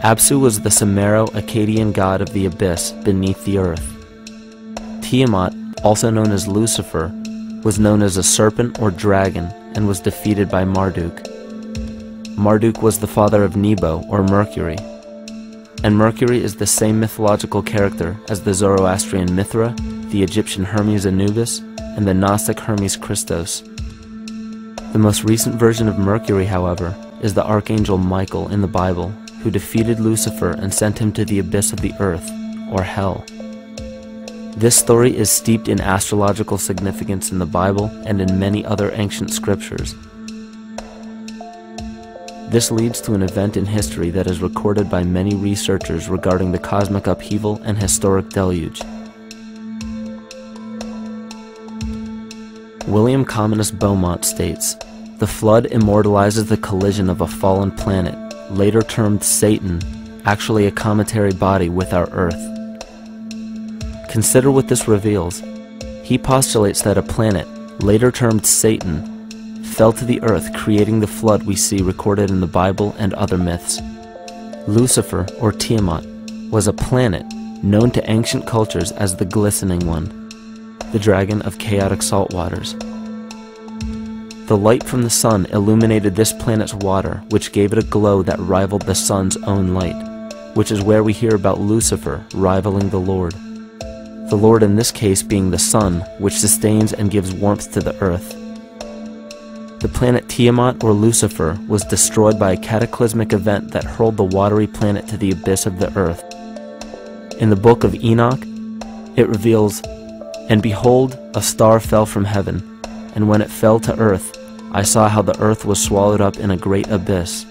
Apsu was the Sumero-Akkadian god of the abyss beneath the earth. Tiamat, also known as Lucifer, was known as a serpent or dragon and was defeated by Marduk. Marduk was the father of Nebo, or Mercury. And Mercury is the same mythological character as the Zoroastrian Mithra, the Egyptian Hermes Anubis, and the Gnostic Hermes Christos. The most recent version of Mercury, however, is the archangel Michael in the Bible, who defeated Lucifer and sent him to the abyss of the earth, or hell. This story is steeped in astrological significance in the Bible and in many other ancient scriptures. This leads to an event in history that is recorded by many researchers regarding the cosmic upheaval and historic deluge. William Commonus Beaumont states, "The flood immortalizes the collision of a fallen planet, later termed Satan, actually a cometary body with our Earth." Consider what this reveals. He postulates that a planet, later termed Satan, fell to the earth, creating the flood we see recorded in the Bible and other myths. Lucifer, or Tiamat, was a planet known to ancient cultures as the Glistening One, the dragon of chaotic salt waters. The light from the sun illuminated this planet's water, which gave it a glow that rivaled the sun's own light, which is where we hear about Lucifer rivaling the Lord. The Lord in this case being the sun, which sustains and gives warmth to the earth. The planet Tiamat, or Lucifer, was destroyed by a cataclysmic event that hurled the watery planet to the abyss of the earth. In the book of Enoch, it reveals, "And behold, a star fell from heaven, and when it fell to earth, I saw how the earth was swallowed up in a great abyss."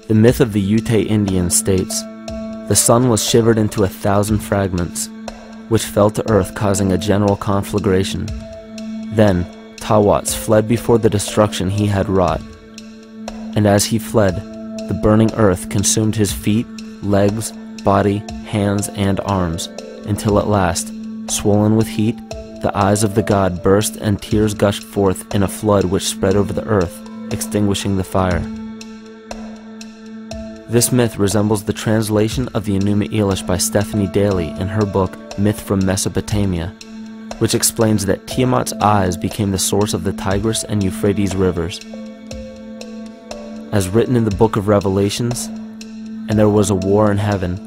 The myth of the Ute Indians states, "The sun was shivered into 1,000 fragments, which fell to earth, causing a general conflagration. Then Tawats fled before the destruction he had wrought. And as he fled, the burning earth consumed his feet, legs, body, hands, and arms, until at last, swollen with heat, the eyes of the god burst and tears gushed forth in a flood which spread over the earth, extinguishing the fire." This myth resembles the translation of the Enuma Elish by Stephanie Daly in her book Myth from Mesopotamia, which explains that Tiamat's eyes became the source of the Tigris and Euphrates rivers. As written in the book of Revelations, "And there was a war in heaven.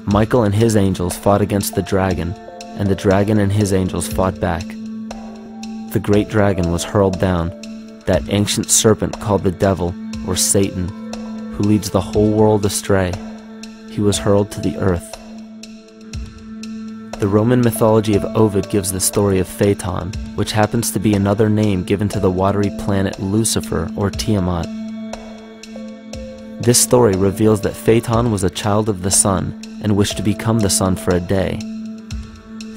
Michael and his angels fought against the dragon, and the dragon and his angels fought back. The great dragon was hurled down, that ancient serpent called the devil, or Satan, who leads the whole world astray. He was hurled to the earth." The Roman mythology of Ovid gives the story of Phaeton, which happens to be another name given to the watery planet Lucifer, or Tiamat. This story reveals that Phaeton was a child of the sun and wished to become the sun for a day.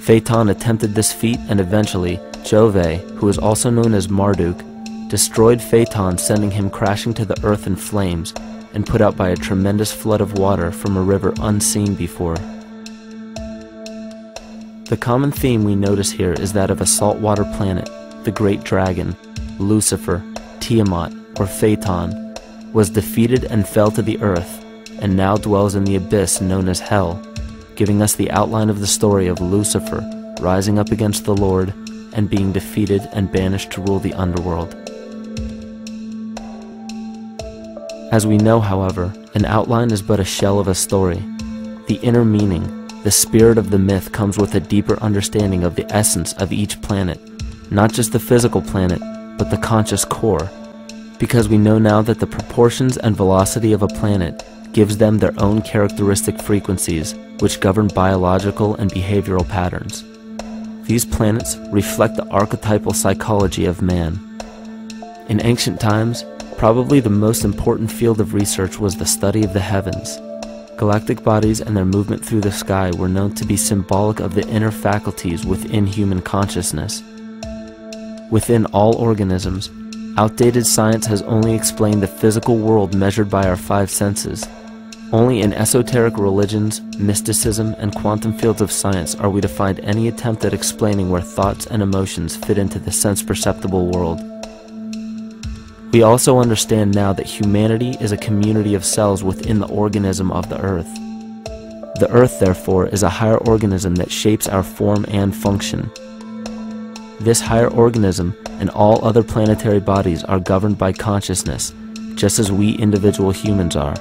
Phaeton attempted this feat, and eventually Jove, who is also known as Marduk, destroyed Phaeton, sending him crashing to the earth in flames and put out by a tremendous flood of water from a river unseen before. The common theme we notice here is that of a saltwater planet, the great dragon, Lucifer, Tiamat, or Phaeton, was defeated and fell to the earth, and now dwells in the abyss known as hell, giving us the outline of the story of Lucifer rising up against the Lord and being defeated and banished to rule the underworld. As we know, however, an outline is but a shell of a story. The inner meaning, the spirit of the myth, comes with a deeper understanding of the essence of each planet, not just the physical planet, but the conscious core, because we know now that the proportions and velocity of a planet gives them their own characteristic frequencies, which govern biological and behavioral patterns. These planets reflect the archetypal psychology of man. In ancient times, probably the most important field of research was the study of the heavens. Galactic bodies and their movement through the sky were known to be symbolic of the inner faculties within human consciousness. Within all organisms, outdated science has only explained the physical world measured by our five senses. Only in esoteric religions, mysticism, and quantum fields of science are we to find any attempt at explaining where thoughts and emotions fit into the sense-perceptible world. We also understand now that humanity is a community of cells within the organism of the Earth. The Earth, therefore, is a higher organism that shapes our form and function. This higher organism and all other planetary bodies are governed by consciousness, just as we individual humans are.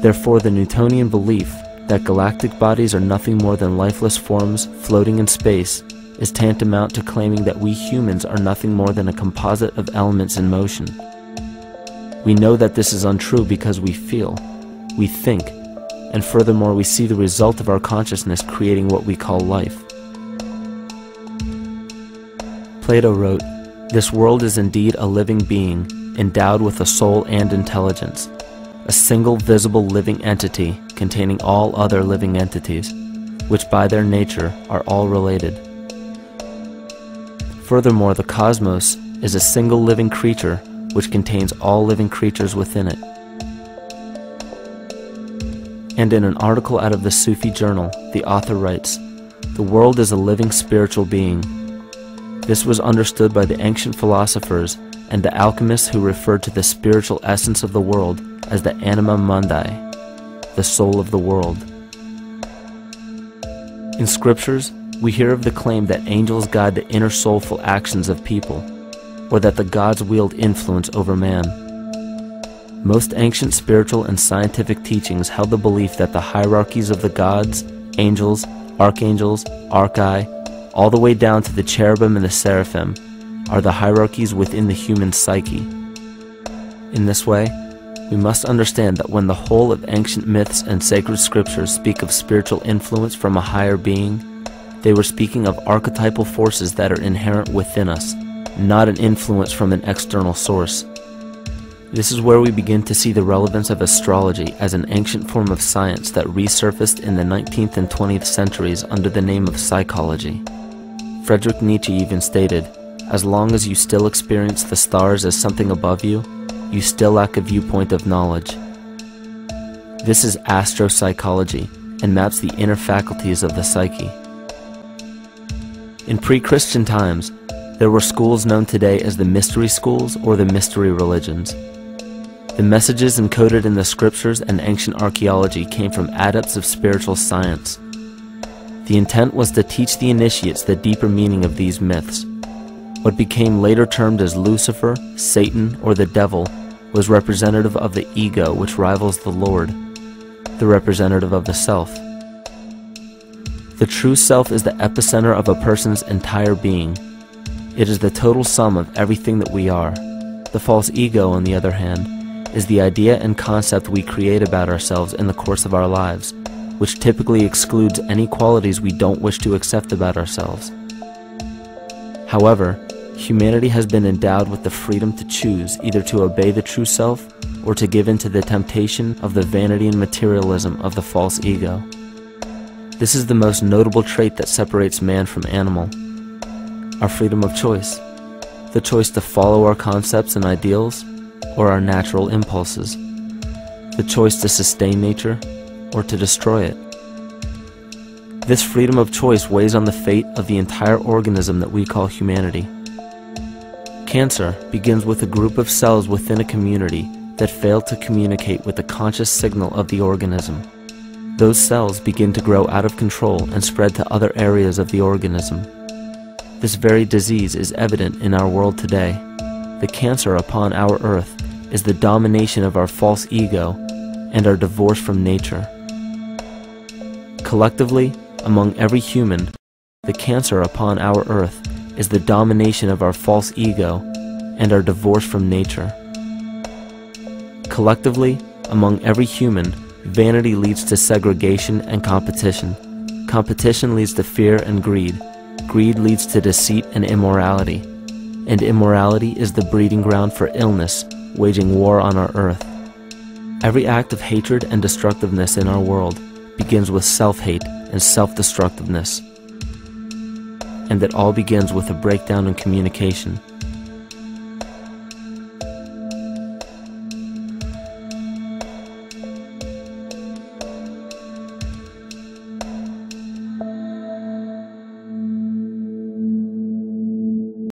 Therefore, the Newtonian belief that galactic bodies are nothing more than lifeless forms floating in space is tantamount to claiming that we humans are nothing more than a composite of elements in motion. We know that this is untrue because we feel, we think, and furthermore we see the result of our consciousness creating what we call life. Plato wrote, "This world is indeed a living being, endowed with a soul and intelligence, a single visible living entity containing all other living entities, which by their nature are all related." Furthermore, the cosmos is a single living creature which contains all living creatures within it. And in an article out of the Sufi journal, the author writes, "The world is a living spiritual being." This was understood by the ancient philosophers and the alchemists who referred to the spiritual essence of the world as the anima mundi, the soul of the world. In scriptures, we hear of the claim that angels guide the inner soulful actions of people, or that the gods wield influence over man. Most ancient spiritual and scientific teachings held the belief that the hierarchies of the gods, angels, archangels, archai, all the way down to the cherubim and the seraphim, are the hierarchies within the human psyche. In this way, we must understand that when the whole of ancient myths and sacred scriptures speak of spiritual influence from a higher being, they were speaking of archetypal forces that are inherent within us, not an influence from an external source. This is where we begin to see the relevance of astrology as an ancient form of science that resurfaced in the 19th and 20th centuries under the name of psychology. Friedrich Nietzsche even stated, "As long as you still experience the stars as something above you, you still lack a viewpoint of knowledge." This is astropsychology and maps the inner faculties of the psyche. In pre-Christian times, there were schools known today as the mystery schools or the mystery religions. The messages encoded in the scriptures and ancient archaeology came from adepts of spiritual science. The intent was to teach the initiates the deeper meaning of these myths. What became later termed as Lucifer, Satan, or the devil was representative of the ego which rivals the Lord, the representative of the self. The true self is the epicenter of a person's entire being. It is the total sum of everything that we are. The false ego, on the other hand, is the idea and concept we create about ourselves in the course of our lives, which typically excludes any qualities we don't wish to accept about ourselves. However, humanity has been endowed with the freedom to choose either to obey the true self or to give in to the temptation of the vanity and materialism of the false ego. This is the most notable trait that separates man from animal. Our freedom of choice. The choice to follow our concepts and ideals, or our natural impulses. The choice to sustain nature, or to destroy it. This freedom of choice weighs on the fate of the entire organism that we call humanity. Cancer begins with a group of cells within a community that fail to communicate with the conscious signal of the organism. Those cells begin to grow out of control and spread to other areas of the organism. This very disease is evident in our world today. The cancer upon our earth is the domination of our false ego and our divorce from nature. Collectively, among every human, the cancer upon our earth is the domination of our false ego and our divorce from nature. Collectively, among every human, vanity leads to segregation and competition. Competition leads to fear and greed. Greed leads to deceit and immorality. And immorality is the breeding ground for illness, waging war on our earth. Every act of hatred and destructiveness in our world begins with self-hate and self-destructiveness. And it all begins with a breakdown in communication.